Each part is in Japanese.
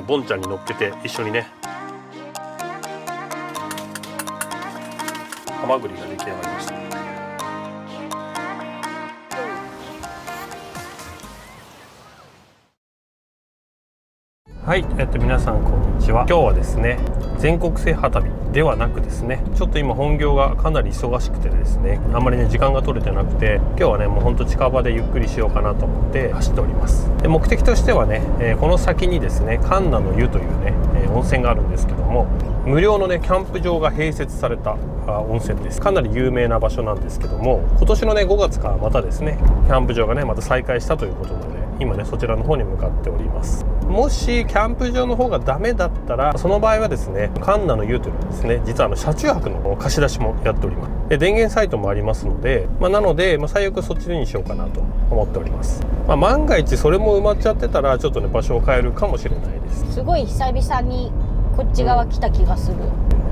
ボンちゃんに乗っけて一緒にねハマグリが出来上がりました。はい、皆さんこんにちは。今日はですね全国制覇旅ではなくですね、ちょっと今本業がかなり忙しくてですね、あんまりね時間が取れてなくて、今日はねもうほんと近場でゆっくりしようかなと思って走っております。で目的としてはね、この先にですね神奈の湯というね、温泉があるんですけども、無料のねキャンプ場が併設された温泉です。かなり有名な場所なんですけども、今年のね5月からまたですねキャンプ場がねまた再開したということなので、今ねそちらの方に向かっております。もしキャンプ場の方がダメだったら、その場合はですね神奈の湯というのはですね、実は車中泊の貸し出しもやっております。で電源サイトもありますので、なので、最悪そっちにしようかなと思っております。万が一それも埋まっちゃってたらちょっとね場所を変えるかもしれないです。すごい久々にこっち側来た気がする。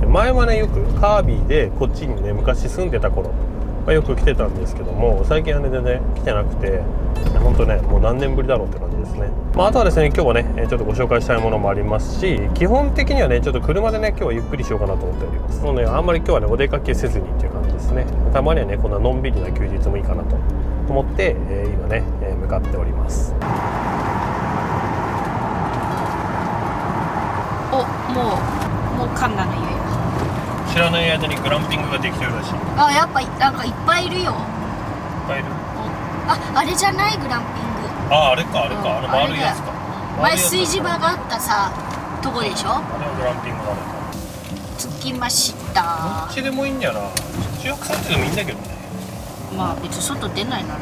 前はねよくカービィでこっちにね昔住んでた頃よく来てたんですけども、最近はね全然来てなくて、本当ねもう何年ぶりだろうって感じですね。あとはですね今日はねちょっとご紹介したいものもありますし、基本的にはねちょっと車でね今日はゆっくりしようかなと思っております。もうねあんまり今日はねお出かけせずにっていう感じですね。たまにはねこんなのんびりな休日もいいかなと思って、今ね、向かっております。お、もう神奈の湯や。知らない間にグランピングができてるらしい。あ、やっぱなんかいっぱいいるよ。いっぱいいる。あれじゃないグランピング。あれか、丸いやつか。前炊事場があったさとこでしょ。あれはグランピングなのか。着きました。どっちでもいいんだよな。車中泊サイトでもいいんだけどね。別に外出ないなら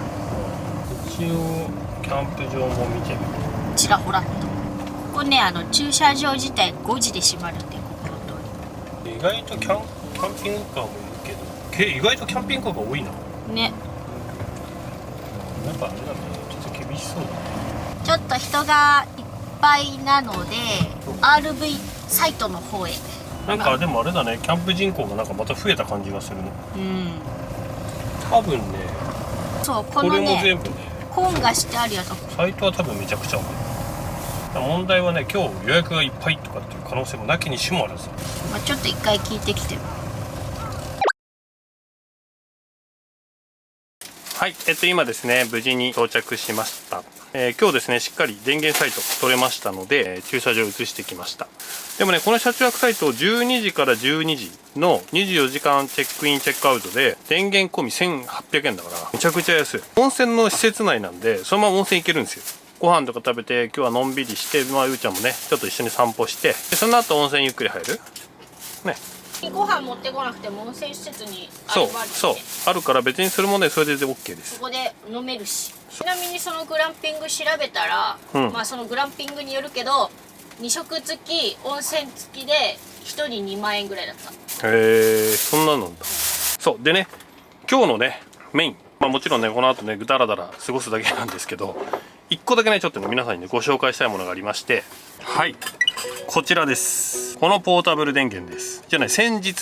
一応キャンプ場も見てみる。ちらほらっと。ここね駐車場自体5時で閉まるんで、ここの通り。意外とキャンピングカーもいるけど、意外とキャンピングカーが多いな。ね。やっぱあれだね、ちょっと厳しそうだね。ちょっと人がいっぱいなので RV サイトの方へ。なんかでもあれだね、キャンプ人口がなんかまた増えた感じがするね。うん。多分ね、そう、これも全部ね本がしてあるやつ。サイトは多分めちゃくちゃ多い。問題はね、今日予約がいっぱいとかっていう可能性もなきにしもあらず。ちょっと一回聞いてきて。はい、今ですね無事に到着しました。今日ですねしっかり電源サイト取れましたので、駐車場移してきました。でもねこの車中泊サイト12時から12時の24時間チェックインチェックアウトで電源込み1800円だからめちゃくちゃ安い。温泉の施設内なんでそのまま温泉行けるんですよ。ご飯とか食べて今日はのんびりして、うーちゃんもねちょっと一緒に散歩して、でその後温泉ゆっくり入るね。ご飯持ってこなくても温泉施設にあればある、ね、そうあるから別にそれもねそれで OK です。そこで飲めるし。ちなみにそのグランピング調べたら、そのグランピングによるけど2食付き温泉付きで1人2万円ぐらいだった。へえ、そんなのなんだ。そうでね今日のねメイン、もちろんねこの後ねダラダラ過ごすだけなんですけど、1個だけねちょっとね皆さんにねご紹介したいものがありまして、はいこちらです。このポータブル電源です。じゃあね先日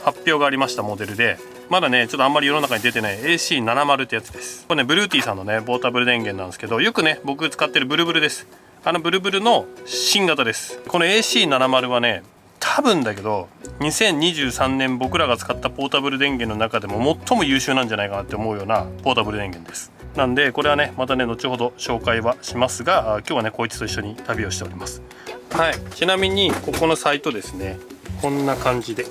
発表がありましたモデルで、まだねちょっとあんまり世の中に出てない AC70 ってやつです。これねブルーティーさんのねポータブル電源なんですけど、よくね僕使ってるブルブルです。ブルブルの新型です。この AC70 はね多分だけど2023年僕らが使ったポータブル電源の中でも最も優秀なんじゃないかなって思うようなポータブル電源です。なんでこれはねまたね後ほど紹介はしますが、今日はねこいつと一緒に旅をしております。はい、ちなみにここのサイトですね、こんな感じで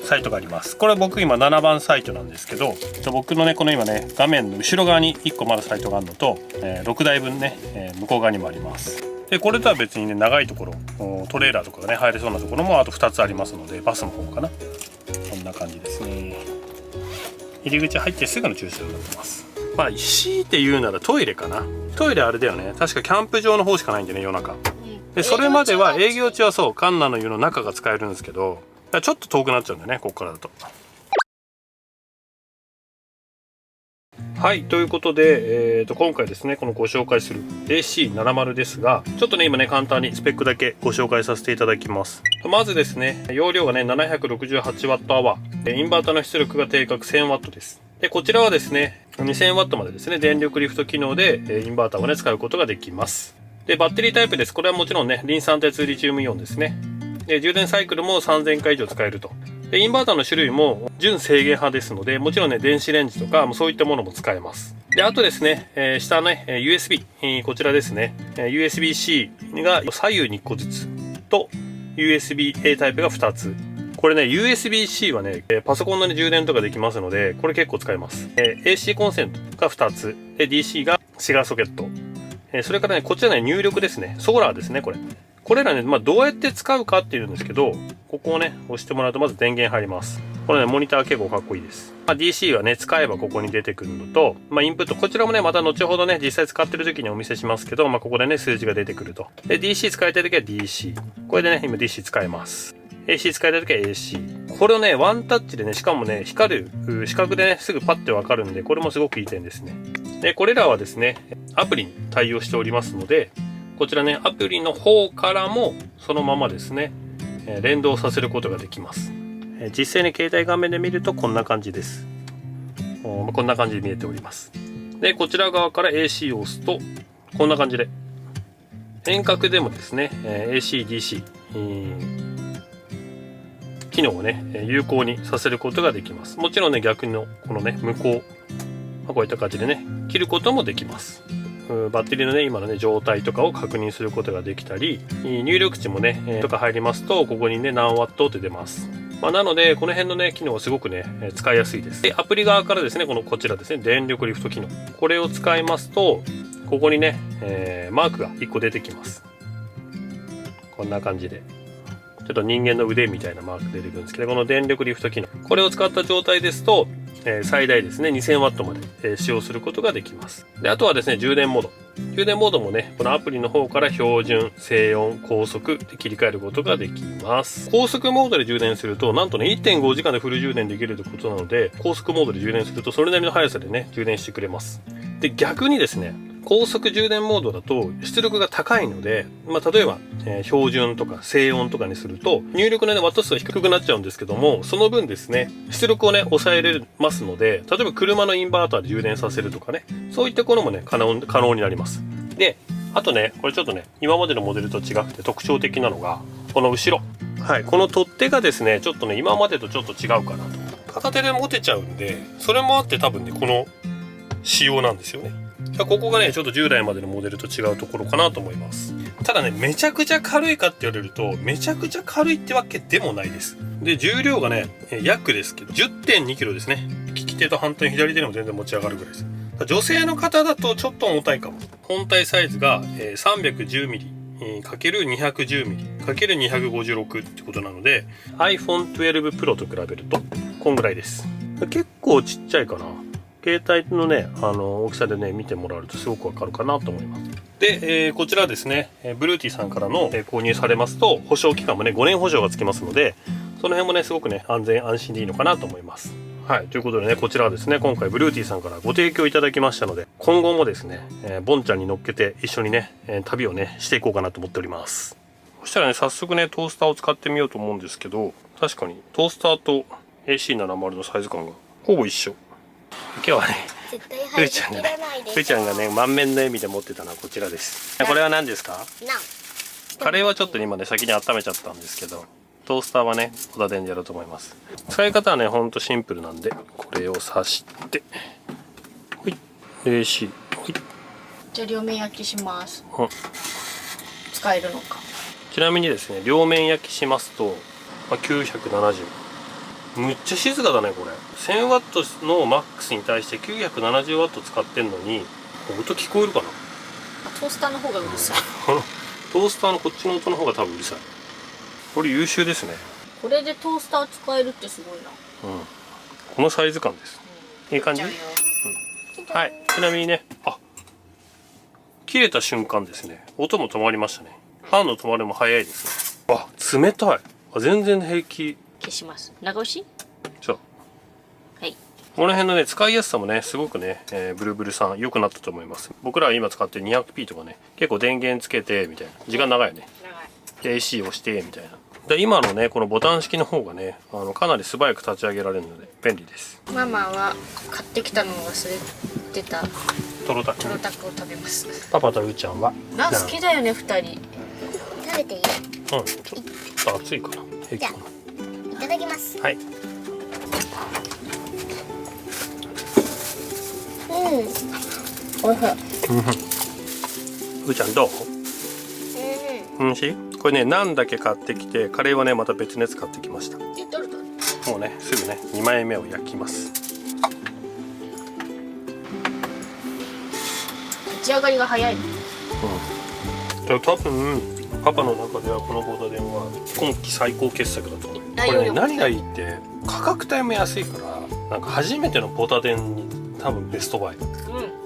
サイトがあります。これ僕今7番サイトなんですけど、僕のねこの今ね画面の後ろ側に1個まだサイトがあるのと、6台分ね、向こう側にもあります。でこれとは別にね長いところトレーラーとかがね入れそうなところもあと2つありますので、バスの方かな、こんな感じですね。入り口入ってすぐの駐車場になってます。強いて言うならトイレかな。トイレあれだよね、確かキャンプ場の方しかないんでね夜中で、それまでは営業中はそうカンナの湯の中が使えるんですけど、ちょっと遠くなっちゃうんだよねここからだと。はい、ということで、今回ですねこのご紹介する AC70 ですが、ちょっとね今ね簡単にスペックだけご紹介させていただきます。まずですね容量がね 768Wh、インバーターの出力が定格 1000W です。でこちらはですね 2000W までですね電力リフト機能でインバーターをね使うことができます。で、バッテリータイプです。これはもちろんね、リン酸鉄リチウムイオンですね。で、充電サイクルも3000回以上使えると。で、インバーターの種類も純制限派ですので、もちろんね、電子レンジとか、そういったものも使えます。で、あとですね、下ね、USB、こちらですね、USB-C が左右に1個ずつと、USB-A タイプが2つ。これね、USB-C はね、パソコンの、ね、充電とかできますので、これ結構使えます。AC コンセントが2つ。で、DC がシガーソケット。それからね、こちらね、入力ですね。ソーラーですね、これ。これらね、どうやって使うかっていうんですけど、ここをね、押してもらうとまず電源入ります。これね、モニター結構かっこいいです。DC はね、使えばここに出てくるのと、インプット、こちらもね、また後ほどね、実際使ってる時にお見せしますけど、ここでね、数字が出てくると。で、DC 使いたい時は DC。これでね、今 DC 使えます。AC 使いたい時は AC。これをね、ワンタッチでね、しかもね、光る、視覚でね、すぐパッてわかるんで、これもすごくいい点ですね。で、これらはですね、アプリに対応しておりますので、こちらね、アプリの方からもそのままですね、連動させることができます。実際に携帯画面で見るとこんな感じです。こんな感じで見えております。で、こちら側から AC を押すと、こんな感じで、遠隔でもですね、AC、DC、機能をね、有効にさせることができます。もちろんね、逆のこのね、向こう、こういった感じでね、切ることもできます。バッテリーのね、今のね、状態とかを確認することができたり、入力値もね、とか入りますと、ここにね、何ワットって出ます。なので、この辺のね、機能はすごくね、使いやすいです。で、アプリ側からですね、こちらですね、電力リフト機能。これを使いますと、ここにね、マークが1個出てきます。こんな感じで。ちょっと人間の腕みたいなマーク出てくるんですけど、この電力リフト機能。これを使った状態ですと、最大ですね、2000ワットまで、使用することができます。で、あとはですね、充電モード。充電モードもね、このアプリの方から標準、静音、高速で切り替えることができます。高速モードで充電すると、なんとね、1.5 時間でフル充電できるということなので、高速モードで充電すると、それなりの速さでね、充電してくれます。で、逆にですね、高速充電モードだと出力が高いので、例えば、標準とか静音とかにすると入力のね、ワット数が低くなっちゃうんですけども、その分ですね、出力をね、抑えれますので、例えば車のインバーターで充電させるとかね、そういったこともね、可能になります。で、あとね、これちょっとね、今までのモデルと違くて特徴的なのが、この後ろ。はい、この取っ手がですね、ちょっとね、今までとちょっと違うかなと。片手で持てちゃうんで、それもあって多分ね、この仕様なんですよね。ここがね、ちょっと従来までのモデルと違うところかなと思います。ただね、めちゃくちゃ軽いかって言われると、めちゃくちゃ軽いってわけでもないです。で、重量がね、約ですけど、10.2 キロですね。利き手と反対左手でも全然持ち上がるぐらいです。女性の方だとちょっと重たいかも。本体サイズが 310mm×210mm×256 ってことなので、iPhone 12 Pro と比べると、こんぐらいです。結構ちっちゃいかな。携帯のね、大きさでね、見てもらえるとすごくわかるかなと思います。で、こちらですね、ブルーティーさんからの、購入されますと、保証期間もね、5年保証がつきますので、その辺もね、すごくね、安全安心でいいのかなと思います。はい、ということでね、こちらはですね、今回ブルーティーさんからご提供いただきましたので、今後もですね、ボンちゃんに乗っけて一緒にね、旅をね、していこうかなと思っております。そしたらね、早速ね、トースターを使ってみようと思うんですけど、確かにトースターと AC70 のサイズ感がほぼ一緒。今日はね、ふーちゃんがね、満面の笑みで持ってたのはこちらです。これは何ですか？カレーはちょっと今ね、先に温めちゃったんですけど、トースターはね、小田電でやろうと思います。使い方はね、ほんとシンプルなんで、これを刺して、ほい、AC、ほい。じゃあ両面焼きします。使えるのか。ちなみにですね、両面焼きしますと、970。むっちゃ静かだね、これ。1000ワットのマックスに対して970ワット使ってんのに、音聞こえるかな？トースターの方がうるさい。トースターのこっちの音の方が多分うるさい。これ優秀ですね。これでトースター使えるってすごいな。このサイズ感です。いい感じ？はい。ちなみにね、切れた瞬間ですね、音も止まりましたね。ファンの止まりも早いですね。冷たい。全然平気。消します。長押し？そう。はい。この辺のね、使いやすさもね、すごくね、ブルブルさん良くなったと思います。僕らは今使ってる 200p とかね、結構電源つけて、みたいな。時間長いよね。長い。で、AC を押して、みたいな。で、今のね、このボタン式の方がね、かなり素早く立ち上げられるので、便利です。ママは買ってきたのを忘れてたトロタクトロタクを食べます。パパとうーちゃんはナン好きだよね、2人。食べていい？ちょっと熱いかな。平気かな。いただきます。はい。うん。おいしい。うーちゃんどう？おいしい？これね、ナンだけ買ってきて、カレーはねまた別のやつ買ってきました。もうねすぐね2枚目を焼きます。立ち上がりが早い。多分パパの中ではこのボタデンは今季最高傑作だと思う。これね、何がいいって価格帯も安いから、なんか初めてのボタデンに多分ベストバイ。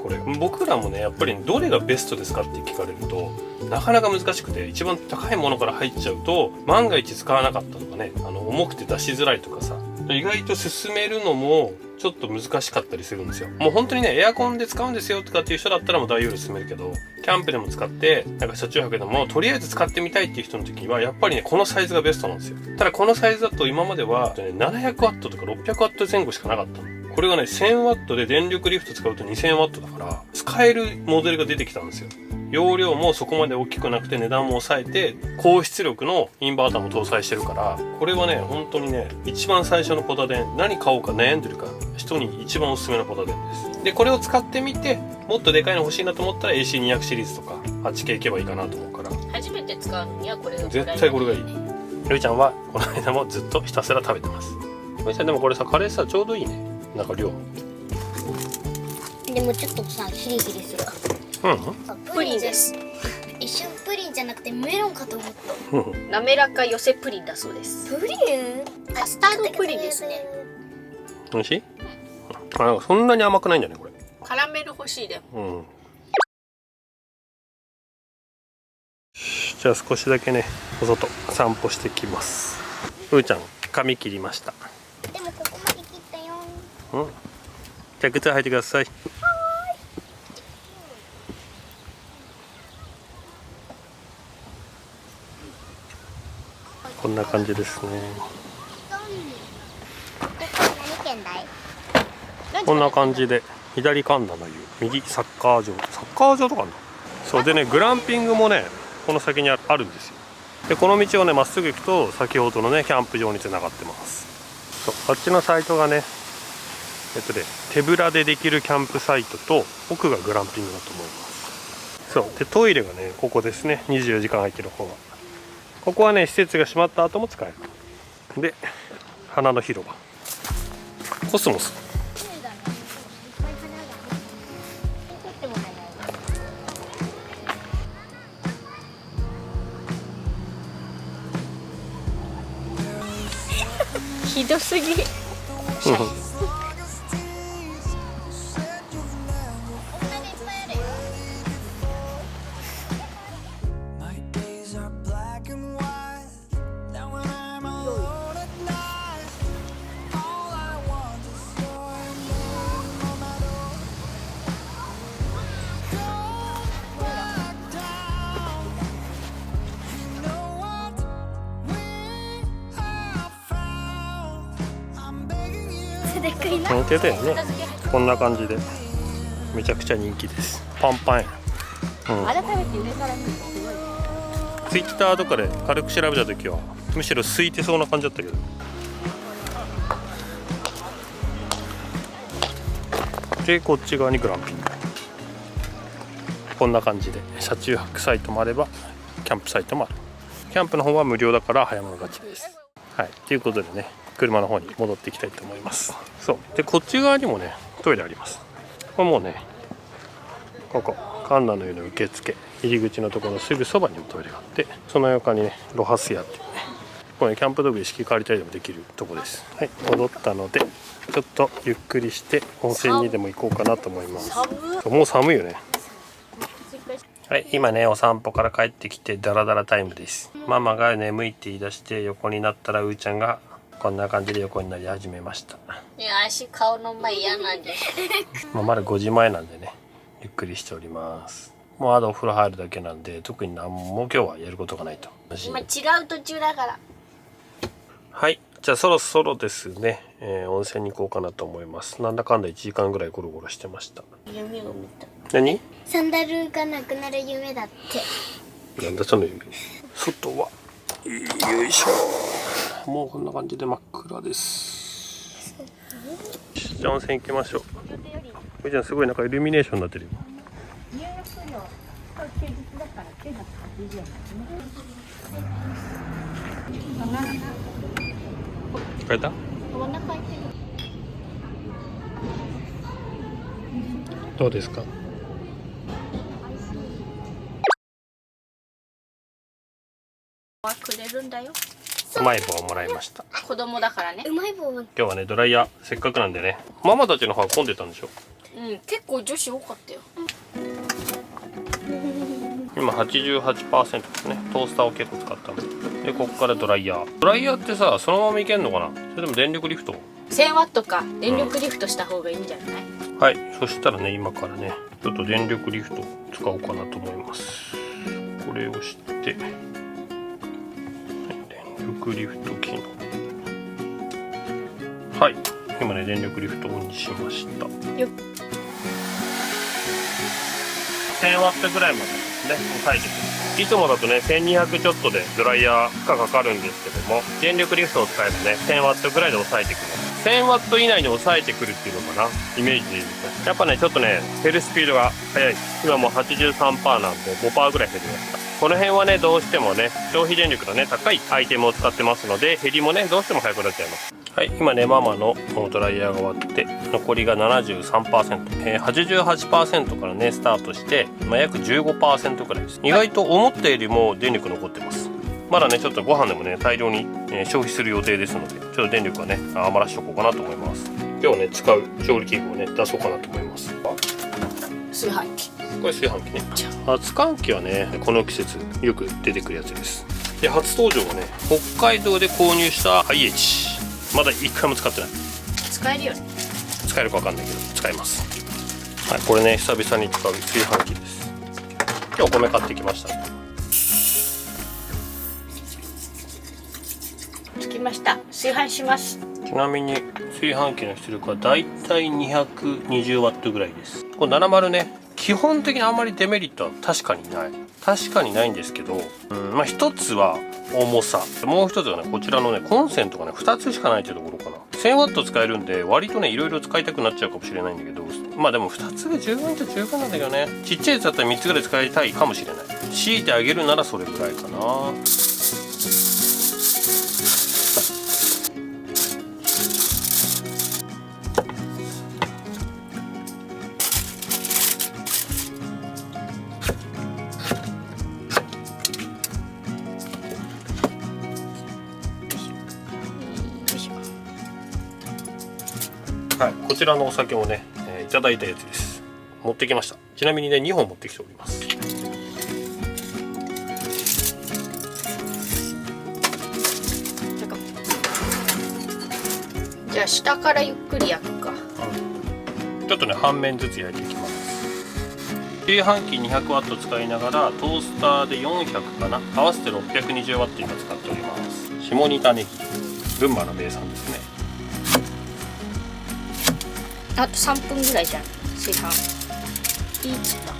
これ僕らもねやっぱりどれがベストですかって聞かれるとなかなか難しくて、一番高いものから入っちゃうと万が一使わなかったとかね、重くて出しづらいとかさ、意外と進めるのもちょっと難しかったりするんですよ。もう本当にねエアコンで使うんですよとかっていう人だったらもう大容量進めるけど、キャンプでも使ってなんか車中泊でもとりあえず使ってみたいっていう人の時にはやっぱりねこのサイズがベストなんですよ。ただこのサイズだと今までは、700ワットとか600ワット前後しかなかったの。これがね1000ワットで電力リフト使うと2000ワットだから使えるモデルが出てきたんですよ。容量もそこまで大きくなくて値段も抑えて高出力のインバーターも搭載してるから、これはね本当にね一番最初のポタ電、何買おうか悩んでるか人に一番おすすめのポタ電です。でこれを使ってみてもっとでかいの欲しいなと思ったら AC200 シリーズとか8系いけばいいかなと思うから、初めて使うのにはこれが絶対これがいい。るいちゃんはこの間もずっとひたすら食べてます。るいちゃんでもこれさカレーさちょうどいいね、なんか量。でもちょっとさヒリヒリする。プリンです。一瞬プリンじゃなくてメロンかと思った。滑らか寄せプリンだそうです。プリン？カスタードプリンですね。美味しい？なんかそんなに甘くないんだねこれ。カラメル欲しいでも。じゃあ少しだけねお外散歩してきます。うーちゃん髪切りました。でもここまで切ったよ。じゃあ靴履いてください。こんな感じですね。何県だい？こんな感じで左神田の湯、右サッカー場とかあるの。そうでね、グランピングもねこの先にあるんですよ。でこの道をねまっすぐ行くと先ほどのねキャンプ場につながってます。そうあっちのサイトがね手ぶらでできるキャンプサイトと奥がグランピングだと思います。そうでトイレがねここですね、24時間空いてる方が。ここはね施設が閉まった後も使える。で花の広場、コスモス。ひどすぎ。手だよね。こんな感じでめちゃくちゃ人気です。パンパンや。改めて上から見るとすごい。ツイッターとかで軽く調べた時はむしろ空いてそうな感じだったけど。でこっち側にグランピング。こんな感じで車中泊サイトもあればキャンプサイトもある。キャンプの方は無料だから早物勝ちです。はい、ということでね車の方に戻っていきたいと思います。そうでこっち側にもねトイレあります。これもうねここ神田の湯の受付入り口のところのすぐそばにもトイレがあって、その横にねロハス屋っていうね、これねキャンプ道具一式借りたりでもできるとこです。はい、戻ったのでちょっとゆっくりして温泉にでも行こうかなと思います。もう寒いよね。はい、今ねお散歩から帰ってきてダラダラタイムです。ママが眠いって言い出して横になったらうーちゃんがこんな感じで横になり始めました。いや足顔の前嫌なんです。まだ5時前なんでねゆっくりしております。もうあとお風呂入るだけなんで特に何も今日はやることがないと。今違う途中だから。はい、じゃあそろそろですね、温泉に行こうかなと思います。なんだかんだ1時間ぐらいゴロゴロしてました。夢を見た。何？サンダルがなくなる夢だって。なんだその夢。外はよいしょ。もうこんな感じで真っ暗です。じゃあ温泉行きましょう。これじゃすごいなんかイルミネーションになってるよ。入浴料休日だから980円ですね。変えた？お腹開いてる。どうですか？くれるんだよ。うまい棒をもらいました。子供だからね。うまい棒。今日はねドライヤーせっかくなんでね、ママたちの方は混んでたんでしょ。うん、結構女子多かったよ。今 88% ですね。トースターを結構使ったので、ここからドライヤー。ドライヤーってさ、そのままいけんのかな、それとも電力リフト？ 1000ワットか電力リフトした方がいいんじゃない？はい、そしたらね今からねちょっと電力リフト使おうかなと思います。これをして、はい、電力リフト機能。はい、今ね電力リフトオンにしました。よっ、 1000ワットぐらいまでですね抑えてくる。いつもだとね1200ちょっとでドライヤー負荷かかるんですけども、電力リフトを使えばね1000ワットぐらいで抑えてくる。1000ワット以内に抑えてくるっていうのかな、イメージでいいですね。やっぱねちょっとね減るスピードが速い。今もう 83% なんで 5% ぐらい減りました。この辺はねどうしてもね消費電力のね高いアイテムを使ってますので、減りもねどうしても速くなっちゃいます。はい、今ねママのドライヤーが終わって残りが 73%、88% からねスタートして、約 15% くらいです。意外と思ったよりも電力残ってます。まだねちょっとご飯でもね大量に消費する予定ですので、ちょっと電力はね余らしておこうかなと思います。今日ね使う調理器具をね出そうかなと思います。炊飯器。これ炊飯器ね。熱燗器はねこの季節よく出てくるやつです。で初登場はね北海道で購入した IH。まだ1回も使ってない。使えるよね。使えるか分かんないけど使えます。はい、これね久々に使う炊飯器です。今日お米買ってきました。着きました。炊飯します。ちなみに炊飯器の出力はだいたい220ワットぐらいです。これ70ね基本的にあんまりデメリットは確かにないんですけど、まあ一つは重さ、もう一つはねこちらのねコンセントがね2つしかないというところかな。1000ワット使えるんで割とねいろいろ使いたくなっちゃうかもしれないんだけど、まあでも2つが十分っちゃ十分なんだけどね。ちっちゃいやつだったら3つぐらい使いたいかもしれない。強いてあげるならそれぐらいかな。はい、こちらのお酒もね、いただいたやつです。持ってきました。ちなみにね2本持ってきております。じゃあ下からゆっくり焼くか。ちょっとね半面ずつ焼いていきます。炊飯器200ワット使いながらトースターで400かな、合わせて620ワット今使っております。下仁田ネギ、群馬の名産ですね。あと3分ぐらいじゃん。炊飯いいっつった。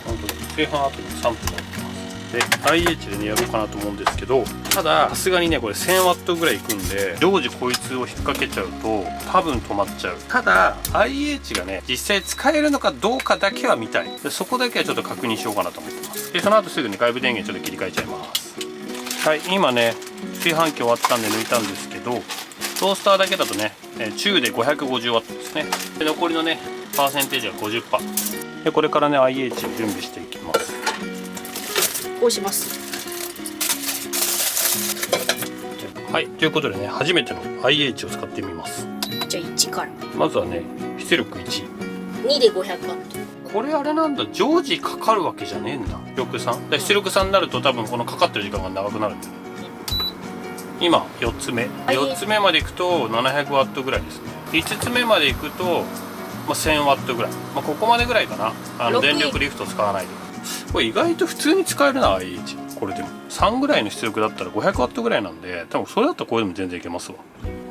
本当だ、炊飯あと3分乗ってます。で IH でねやろうかなと思うんですけど、たださすがにねこれ1000ワットぐらいいくんで常時こいつを引っ掛けちゃうと多分止まっちゃう。ただ IH がね実際使えるのかどうかだけは見たい。でそこだけはちょっと確認しようかなと思ってます。でその後すぐに外部電源ちょっと切り替えちゃいます。はい、今ね炊飯器終わったんで抜いたんですけど、トースターだけだとね中で550ワットですね。で残りのねパーセンテージは 50%。 でこれからね IH を準備していきます。こうします。はい、ということでね初めての IH を使ってみます。じゃあ1からまずはね出力1。 2で500ワット。これあれなんだ、常時かかるわけじゃねえんだ。出力3で出力3になると多分このかかってる時間が長くなるんだよ。今4つ目4つ目までいくと700ワットぐらいですね。5つ目までいくと、1000ワットぐらい、ここまでぐらいかな。電力リフト使わないで。これ意外と普通に使えるな IH。これでも3ぐらいの出力だったら 500W ぐらいなんで、多分それだったらこれでも全然いけますわ。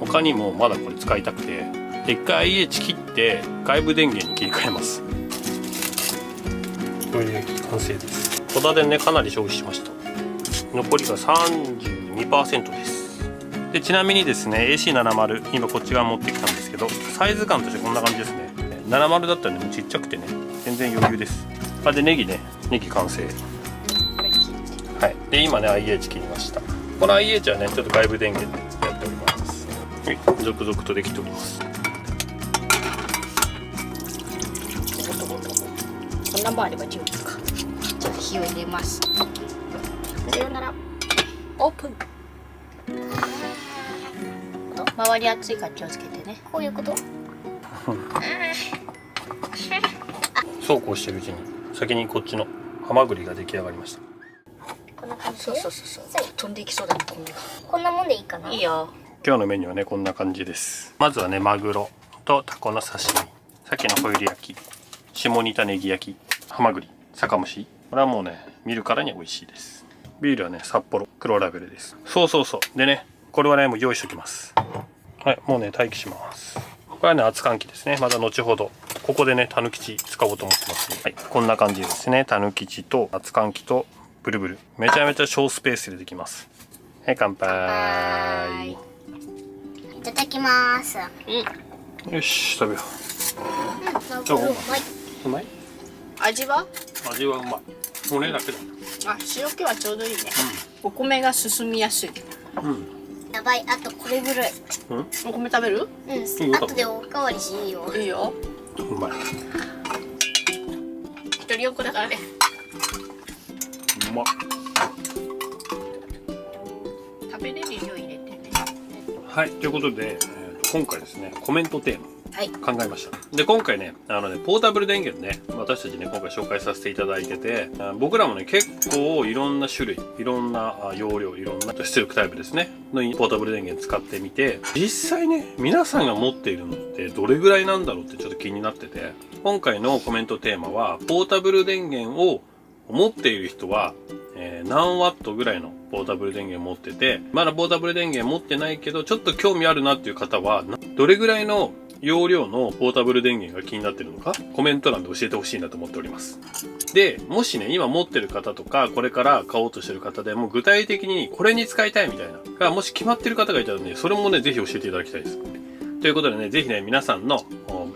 他にもまだこれ使いたくて、一回 IH 切って外部電源に切り替えます。これで完成です。戸田でねかなり消費しました。残りが 32% です。でちなみにですね AC70 今こっち側持ってきたんですけど、サイズ感としてこんな感じですね。70だったらねもうちっちゃくてね全然余裕です。でネギ完成。はい、で今ね IH 切りました。この IH はねちょっと外部電源でやっております。はい、続々とできております。こんなもんあれば十分か。じゃあ火を入れます。さようなら。オープン。周り熱いから気をつけてね。こういうこと？そうこうしてるうちに先にこっちのハマグリが出来上がりました。こんな感じ。そう。飛んでいきそうだね、こんな。こんなもんでいいかな。いいよ。今日のメニューはねこんな感じです。まずはねマグロとタコの刺身、さっきのホイル焼き、下仁田ネギ焼き、ハマグリ、酒蒸し。これはもうね見るからに美味しいです。ビールはね札幌黒ラベルです。そうでねこれはねもう用意しておきます。はい、もうね待機します。これはね熱換気ですね。また後ほどここでねたぬきち使おうと思ってます、はい、こんな感じですね。たぬきちと熱換気とブルブル、めちゃめちゃ小スペースでできます。はい、乾杯。いただきます。よし食べようまい。う。うまい？味は？味はうまい。骨だけだ。あ、塩気はちょうどいいね。お米が進みやすい。やばい、あとこれぐらい。お米食べる？あとでおかわりしいいよ。いいよ。うまい。一人4個だからね。うまっ。食べれる量入れてね。はい、ということで、今回ですねコメントテーマはい。考えました。で今回ねポータブル電源ね私たちね今回紹介させていただいてて、僕らもね結構いろんな種類、いろんな容量、いろんな出力タイプですねのポータブル電源使ってみて、実際ね皆さんが持っているのってどれぐらいなんだろうってちょっと気になってて、今回のコメントテーマはポータブル電源を持っている人は何ワットぐらいのポータブル電源持ってて、まだポータブル電源持ってないけどちょっと興味あるなっていう方はどれぐらいの容量のポータブル電源が気になってるのかコメント欄で教えてほしいなと思っております。でもしね今持ってる方とかこれから買おうとしてる方でも具体的にこれに使いたいみたいながもし決まってる方がいたらねそれもねぜひ教えていただきたいです。ということでねぜひね皆さんの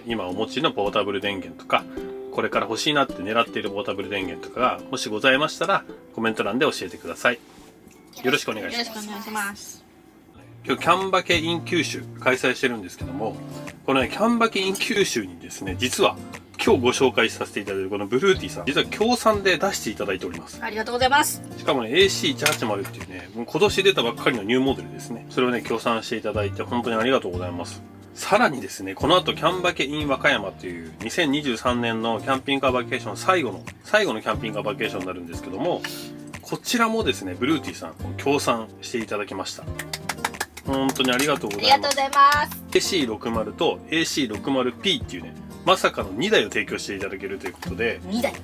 今お持ちのポータブル電源とかこれから欲しいなって狙っているポータブル電源とかがもしございましたらコメント欄で教えてください。よろしくお願いします。よろしくお願いします。今日キャンバケ in 九州開催してるんですけども、このねキャンバケ in 九州にですね実は今日ご紹介させていただいているこのブルーティーさん実は協賛で出していただいております。ありがとうございます。しかもね AC180 っていうねもう今年出たばっかりのニューモデルですね。それをね協賛していただいて本当にありがとうございます。さらにですねこの後キャンバケ in 和歌山という2023年のキャンピングカーバケーション最後のキャンピングカーバケーションになるんですけども、こちらもですねブルーティーさん協賛していただきました。本当にありがとうございます。ありがとうございます。 AC60 と AC60P っていうねまさかの2台を提供していただけるということで、 2台。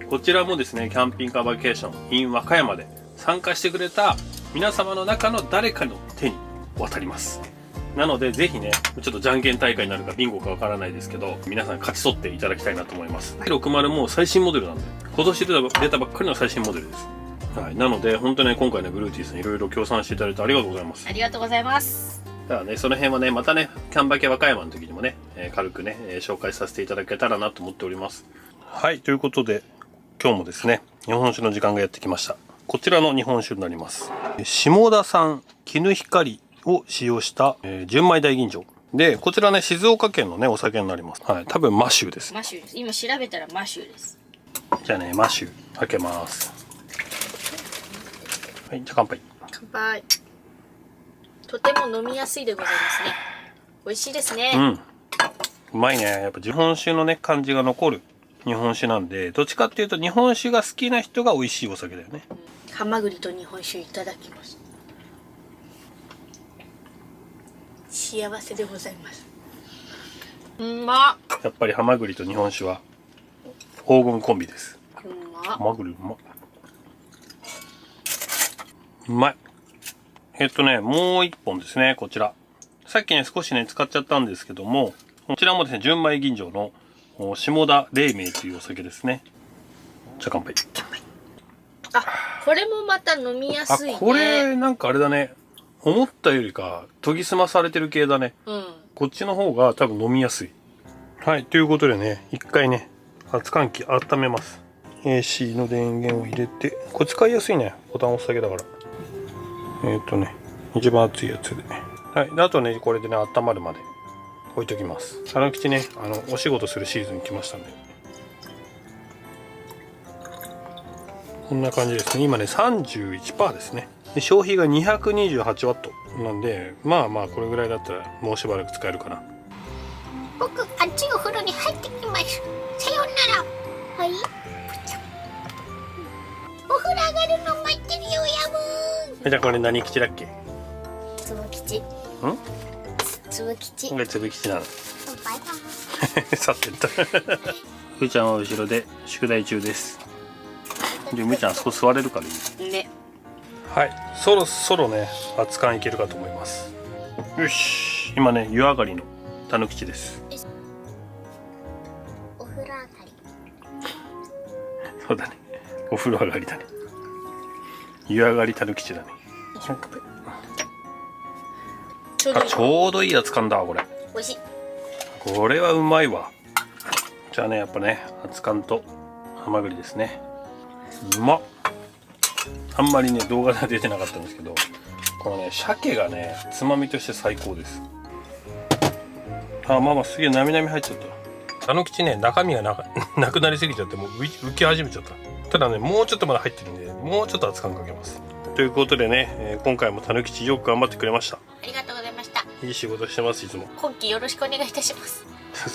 こちらもですねキャンピングカーバケーション in 和歌山で参加してくれた皆様の中の誰かの手に渡ります。なのでぜひねちょっとじゃんけん大会になるかビンゴかわからないですけど皆さん勝ち取っていただきたいなと思います。60も最新モデルなんで今年出たばっかりの最新モデルです。はい、なので本当に、ね、今回ねブルーティーさんいろいろ協賛していただいてありがとうございます。ありがとうございます。だからねその辺はねまたねキャンバケ和歌山の時にもね、軽くね、紹介させていただけたらなと思っております。はいということで今日もですね日本酒の時間がやってきました。こちらの日本酒になります。下田産絹光を使用した、純米大吟醸で、こちらね静岡県のねお酒になります。はい、多分マシューです。マシューです。今調べたらマシューです。じゃあねマシュー開けます。はい、じゃあ乾杯。乾杯。とても飲みやすいでございますね。美味しいですね。うまいね。やっぱ日本酒のね感じが残る日本酒なんで、どっちかっていうと日本酒が好きな人が美味しいお酒だよね。ハマグリと日本酒いただきます。幸せでございます。うまっ。やっぱりハマグリと日本酒は黄金コンビです。うまっ。ハマグリうまっ。うまい。もう一本ですね、こちら。さっきね、少しね、使っちゃったんですけども、こちらもですね、純米吟醸の下田黎明というお酒ですね。じゃあ乾杯。あ、これもまた飲みやすいね。これなんかあれだね。思ったよりか研ぎ澄まされてる系だね。うん。こっちの方が多分飲みやすい。はい、ということでね、一回ね、熱換気温めます。AC の電源を入れて、これ使いやすいね。ボタン押すだけだから。一番熱いやつで。はい、であとね、これでね、温まるまで置いときます。皿吉ね、お仕事するシーズン来ましたんで。こんな感じですね。今ね、31% ですね。で消費が228ワットなんで、まあまあこれぐらいだったらもうしばらく使えるかな。僕、あっちお風呂に入ってきます。さようなら。はい。お風呂上がるの待ってるよ、やぶじゃあこれ何吉だっけ？つぶ吉。つぶ吉。これつぶ吉なの。バイバイ。去ってった。ふーちゃんは後ろで宿題中です。で、むーちゃんあそこ座れるからいい。ね。はい、そろそろね、熱燗いけるかと思います。よし、今ね、湯上がりのたぬきちです。お風呂上がり。そうだね、お風呂上がりだね。湯上がりたぬきちだね。ちょうどいい。ちょうどいい熱燗だわ、これ。おいしい。これはうまいわ。じゃあね、やっぱね、熱燗とハマグリですね。うまっ。あんまりね、動画では出てなかったんですけど、このね、鮭がね、つまみとして最高です。あ、まあまあ、すげえなみなみ入っちゃった。たぬきちね、中身がなくなりすぎちゃって、もう浮き始めちゃった。ただね、もうちょっとまだ入ってるんで、もうちょっと熱燗かけます。ということでね、今回もたぬきちよく頑張ってくれました。ありがとうございました。いい仕事してます、いつも。今期よろしくお願いいたします。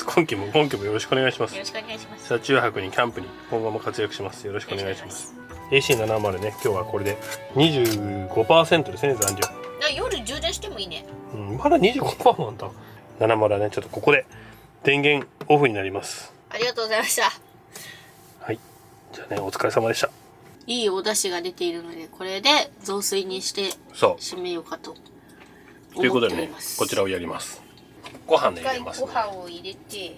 今期もよろしくお願いします。よろしくお願いします。車中泊にキャンプに今後も活躍します。よろしくお願いします。AC70 ね、今日はこれで 25% ですね、残量。夜充電してもいいね。うん、まだ 25% なんだ。70ね、ちょっとここで電源オフになります。ありがとうございました。はい。じゃあね、お疲れ様でした。いいお出汁が出ているので、これで雑炊にしてそう。締めようかとということでね思っておりま、す。こちらをやります。ご飯ね、一回入れます、ごね。飯を入れて、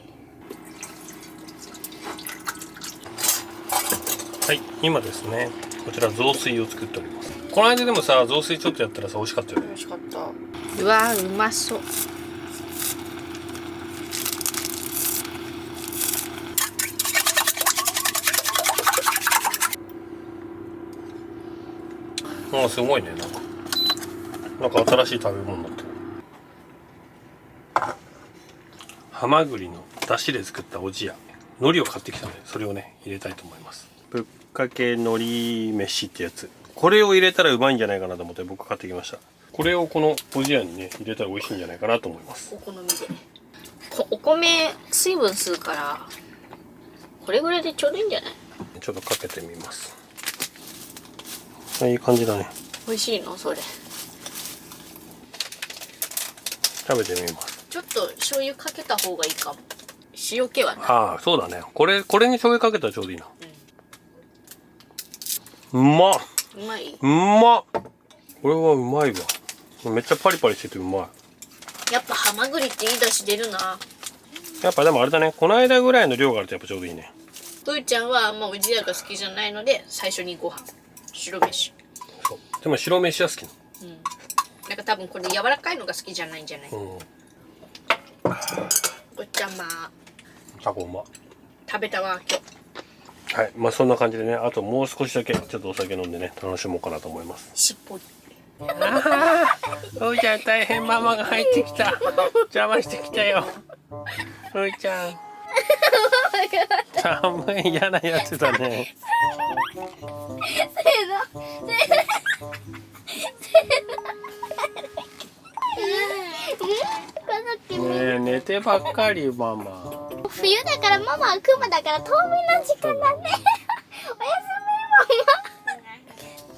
はい、今ですね、こちら雑炊を作っております。この間でもさ、雑炊ちょっとやったらさ、美味しかったよね。美味しかった。うわー、うまそう。あ、すごいね、なんか新しい食べ物になってる。ハマグリの出汁で作ったおじや、海苔を買ってきたので、それをね、入れたいと思います。ぶっかけ海苔飯ってやつ。これを入れたらうまいんじゃないかなと思って僕買ってきました。これをこのおじやにね、入れたら美味しいんじゃないかなと思います。お好みで。お米水分吸うから、これぐらいでちょうどいいんじゃない？ちょっとかけてみます。いい感じだね。美味しいのそれ。食べてみます。ちょっと醤油かけた方がいいかも。塩気はな。ああ、そうだね。これに醤油かけたらちょうどいいな。うまっ。うまい？うまっ。これはうまいわ。めっちゃパリパリしててうまい。やっぱハマグリっていい出汁出るな。やっぱでもあれだね。この間ぐらいの量があるとやっぱちょうどいいね。ぷーちゃんはあんまおじやが好きじゃないので、最初にご飯。白飯。そう。でも白飯は好きななんか多分これ柔らかいのが好きじゃないんじゃない？の。うん。おちゃま。タコうま。食べたわ、今日。はい。まあそんな感じでね。あともう少しだけちょっとお酒飲んでね、楽しもうかなと思います。しっぽり。うーちゃん大変、ママが入ってきた。邪魔してきたよ。うーちゃん。寒い嫌なやつだね。ねえ、寝てばっかりママ。冬だからママはクマだから冬眠の時間だね。おや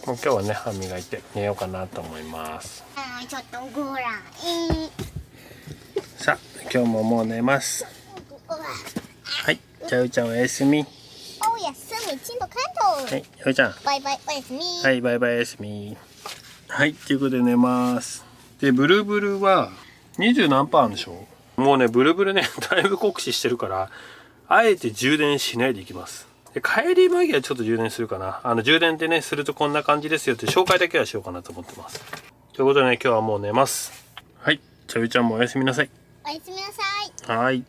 すもう今日はね、歯磨いて寝ようかなと思います。みママ。ちょっとごらん。さあ、今日ももう寝ます。はい、じゃあうーちゃんおやすみ。おやすみ、ちんと関東。はい、うーちゃん。バイバイ、おやすみ。はい、バイバイおやすみ。はい、ということで寝ます。で、ブルブルは20何パーあるんでしょう。もうね、ブルブルね、だいぶ酷使してるから、あえて充電しないでいきます。で、帰り間際ちょっと充電するかな。充電ってね、するとこんな感じですよって紹介だけはしようかなと思ってます。ということでね、今日はもう寝ます。はい、ちゃぶちゃんもおやすみなさい。おやすみなさい。はい。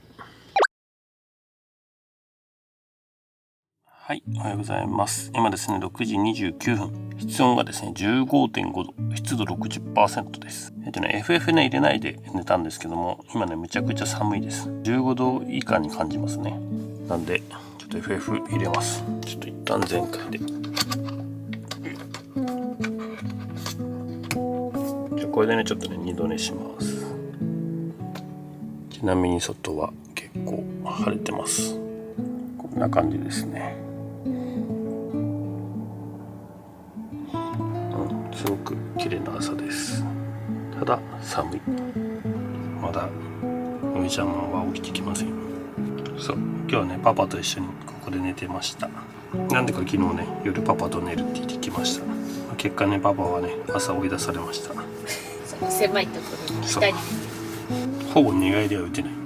はい、おはようございます。今ですね、6時29分。室温がですね、15.5 度、湿度 60% です。FF ね、入れないで寝たんですけども、今ね、むちゃくちゃ寒いです。15度以下に感じますね。なんで、ちょっと FF 入れます。ちょっと一旦全開で。これでね、ちょっとね、二度寝します。ちなみに外は結構晴れてます。こんな感じですね。すごく綺麗な朝です。ただ寒い。まだおみちゃんは起きてきません。そう、今日はねパパと一緒にここで寝てました。なんでか昨日ね夜パパと寝るって言ってきました。結果ねパパはね朝追い出されました。その狭いところに下にほぼ寝返りは打てないう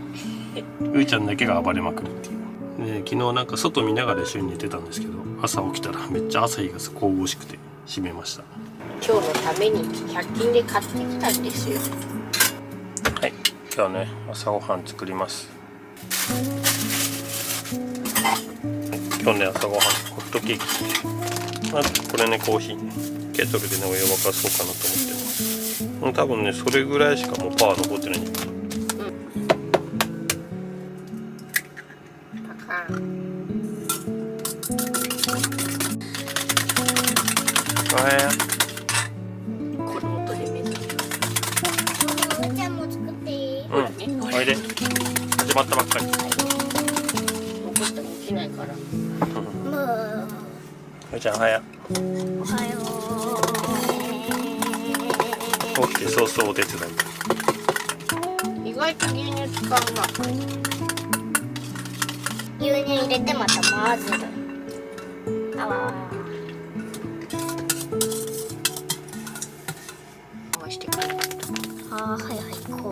ーちゃんだけが暴れまくるっていう。で昨日なんか外見ながら一緒に寝てたんですけど、朝起きたらめっちゃ朝日が神々しくて閉めました。今日のために100均で買ってきたんですよ。はい、今日はね朝ごはん作ります。今日ね朝ごはんホットケーキ。まずこれねコーヒーねケトルでねお湯沸かそうかなと思ってます。もう多分ねそれぐらいしかもうパワー残ってないんだから。この音で目覚めおちゃんも作っていい？おいで始まったばっかり。起こしても起きないから。もおいちゃん早っ。うおはよ起きて早々お手伝い。意外と牛乳使うな。牛乳入れてまた混ぜる。あわ回してから。あはいはいこう。混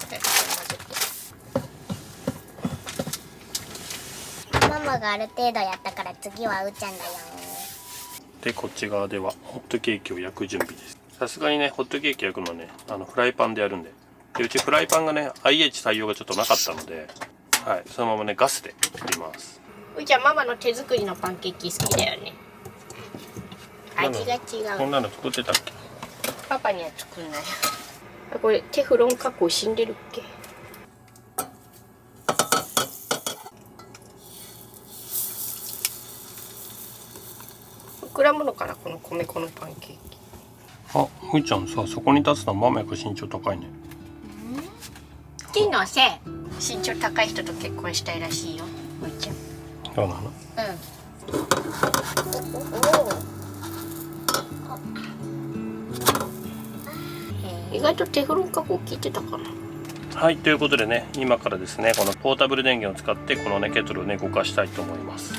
ぜて。ママがある程度やったから次はうーちゃんだよ。でこっち側ではホットケーキを焼く準備です。さすがにねホットケーキ焼くのはねフライパンでやるんで、うちフライパンがね IH 対応がちょっとなかったので、はい、そのままねガスでやります。ういちゃんママの手作りのパンケーキ好きだよね。味が違う。こんなの作ってたっけ。パパには作んない。あ、これテフロン加工死んでるっけ。膨らむのかなこの米粉のパンケーキ。あ、ふーちゃんさそこに立つのはママやっぱ身長高いね。木のせい。身長高い人と結婚したいらしいよういちゃん。そうなの。意外とテフロン加工効いてたかな。はい、ということでね今からですねこのポータブル電源を使ってこのねケトルをね動かしたいと思います。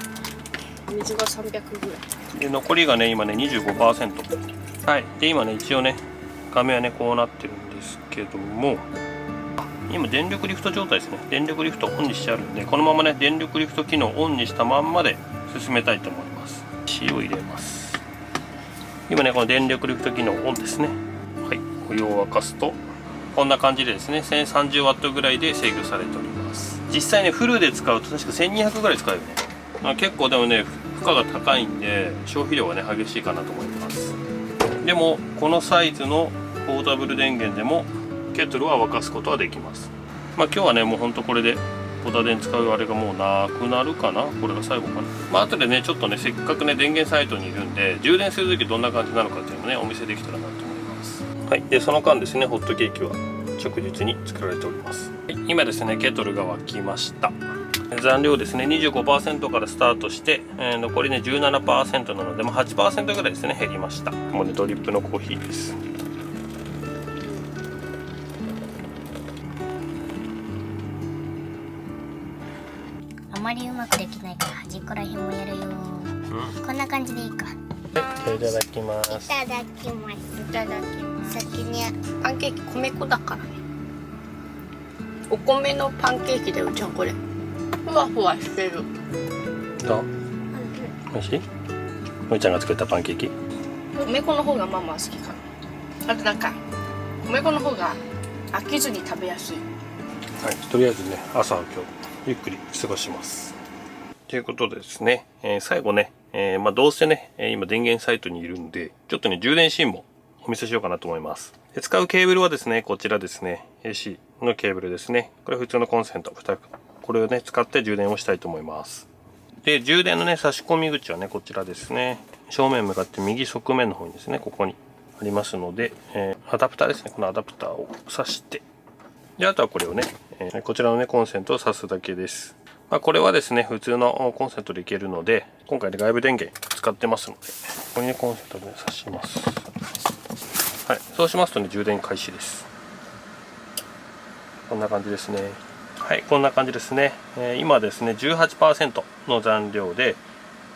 水が300ぐらいで残りがね今ね 25%。 はい、で今ね一応ね画面はねこうなってるんですけども、今電力リフト状態ですね。電力リフトオンにしてあるんでこのままね電力リフト機能をオンにしたまんまで進めたいと思います。塩入れます。今ねこの電力リフト機能オンですね。はい、お湯を沸かすとこんな感じでですね 1030W ぐらいで制御されております。実際ねフルで使うと確か1200ぐらい使うよね。結構でもね負荷が高いんで消費量がね激しいかなと思います。でもこのサイズのポータブル電源でもケトルは沸かすことはできます。今日はねもうほんとこれでポタ電使うあれがもうなくなるかな。これが最後かな。後でねちょっとねせっかくね電源サイトにいるんで充電する時どんな感じなのかっていうのをねお見せできたらなと思います。はい、でその間ですねホットケーキは着実に作られております。はい、今ですねケトルが沸きました。残量ですね 25% からスタートして、残りね 17% なので、8% ぐらいですね減りました。もうねドリップのコーヒーです。あまりうまくできないから端っこら辺もやるよ。こんな感じでいいか。じゃあいただきます。いただきます。いただきます。先にパンケーキ米粉だからね。お米のパンケーキだよちゃんこれ。ふわふわしてる。どう？美味しい？むいちゃんが作ったパンケーキ？米粉の方がママ好きかな。あとなんか米粉の方が飽きずに食べやすい。はい、とりあえずね、朝は今日ゆっくり過ごします。ということでですね、最後ね、どうせね、今電源サイトにいるんで、ちょっとね、充電シーンもお見せしようかなと思います。で使うケーブルはですね、こちらですね、AC のケーブルですね。これ普通のコンセント、これをね、使って充電をしたいと思います。で、充電のね、差し込み口はね、こちらですね。正面向かって右側面の方にですね、ここにありますので、アダプターですね、このアダプターを挿して、で、あとはこれをね、こちらのね、コンセントを挿すだけです。これはですね、普通のコンセントでいけるので、今回で外部電源使ってますので、ここにね、コンセントで挿します。はい、そうしますとね、充電開始です。こんな感じですね。はい、こんな感じですね。今ですね、18% の残量で、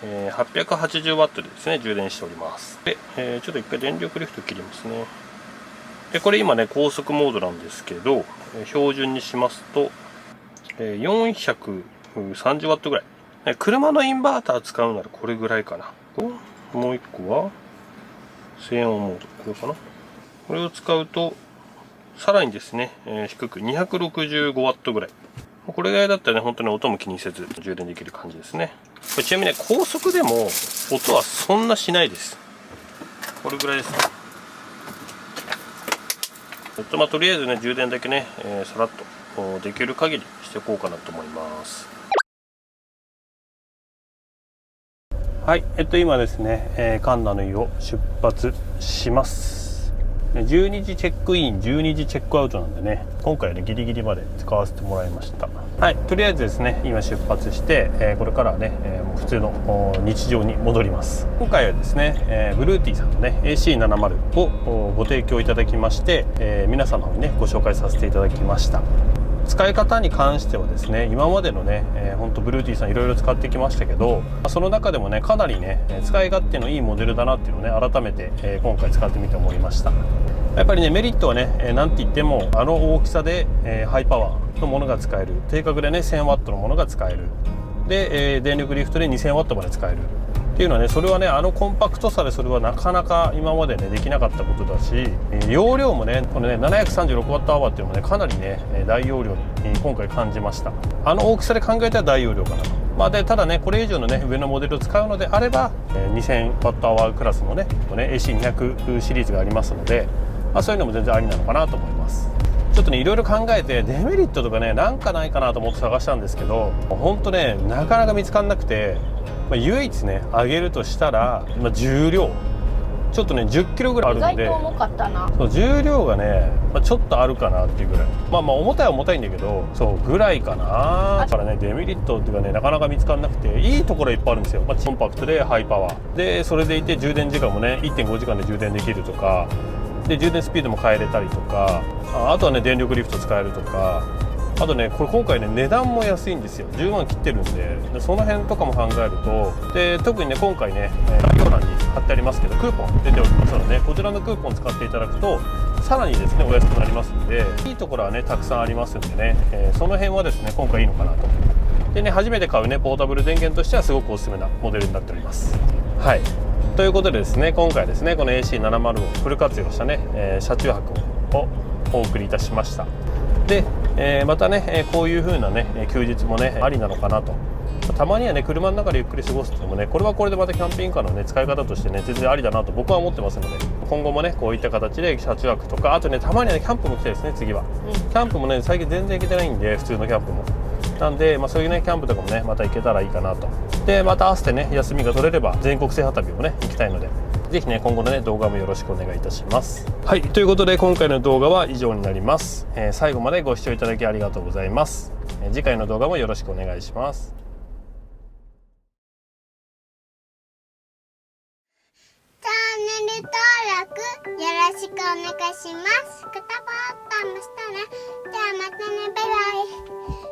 880W でですね、充電しております。で、ちょっと一回電力リフト切りますね。で、これ今ね、高速モードなんですけど、標準にしますと、430W ぐらい。車のインバーター使うならこれぐらいかな。もう一個は、静音モード。これかな。これを使うと、さらにですね、低く 265W ぐらい。これぐらいだったらね、本当に音も気にせず充電できる感じですね。これちなみにね、高速でも音はそんなしないです。これぐらいですね。とりあえずね、充電だけね、さらっとできる限りしていこうかなと思います。はい、今ですね、カンナの湯を出発します。12時チェックイン、12時チェックアウトなんでね、今回はね、ギリギリまで使わせてもらいました。はい、とりあえずですね、今出発して、これからはね、もう普通の日常に戻ります。今回はですね、ブルーティーさんのね、AC70 をご提供いただきまして、皆さんの方にね、ご紹介させていただきました。使い方に関してはですね、今までのね、本当ブルーティーさんいろいろ使ってきましたけど、その中でもね、かなりね、使い勝手のいいモデルだなっていうのをね、改めて、今回使ってみて思いました。やっぱりね、メリットはね、なんて言ってもあの大きさで、ハイパワーのものが使える、定格でね 1000W のものが使えるで、電力リフトで 2000W まで使えるっていうのはね、それはね、あのコンパクトさでそれはなかなか今までねできなかったことだし、容量もね、このね 736Wh っていうのもね、かなりね大容量に今回感じました。あの大きさで考えたら大容量かなと。でただね、これ以上のね上のモデルを使うのであれば 2000Wh クラスのね AC200 シリーズがありますので、そういうのも全然ありなのかなと思います。ちょっとね、いろいろ考えてデメリットとかね、なんかないかなと思って探したんですけど、ほんとね、なかなか見つからなくて、唯一ね上げるとしたら、重量ちょっとね10キロぐらいあるんで、意外と重かったな。そう、重量がね、ちょっとあるかなっていうぐらい、重たいは重たいんだけど、そうぐらいかな。だからね、デメリットっていうかね、なかなか見つからなくて、いいところいっぱいあるんですよ。コンパクトでハイパワーで、それでいて充電時間もね 1.5 時間で充電できるとかで、充電スピードも変えれたりとか、あとはね電力リフト使えるとか、あとね、これ今回ね値段も安いんですよ。10万切ってるんで、その辺とかも考えると、で特にね今回ね概要欄に貼ってありますけど、クーポン出ておりますので、こちらのクーポン使っていただくとさらにですねお安くなりますので、いいところはねたくさんありますんでね、その辺はですね今回いいのかなと。でね、初めて買うねポータブル電源としてはすごくおすすめなモデルになっております。はい、ということでですね、今回ですねこの AC70 をフル活用したね、車中泊をお送りいたしました。で、またねこういう風なね休日もねありなのかなと。たまにはね車の中でゆっくり過ごすっていうのもね、これはこれでまたキャンピングカーのね使い方としてね全然ありだなと僕は思ってますので、今後もねこういった形で車中泊とか、あとねたまにはねキャンプも来たいですね。次は、キャンプもね最近全然行けてないんで、普通のキャンプもなんで、そういうねキャンプとかもねまた行けたらいいかなと。でまた合わせてね休みが取れれば全国制覇旅もね行きたいので、ぜひね今後のね動画もよろしくお願いいたします。はい、ということで今回の動画は以上になります。最後までご視聴いただきありがとうございます。次回の動画もよろしくお願いします。チャンネル登録よろしくお願いします。グッドボタンも押したら、じゃあまたね、バイバイ。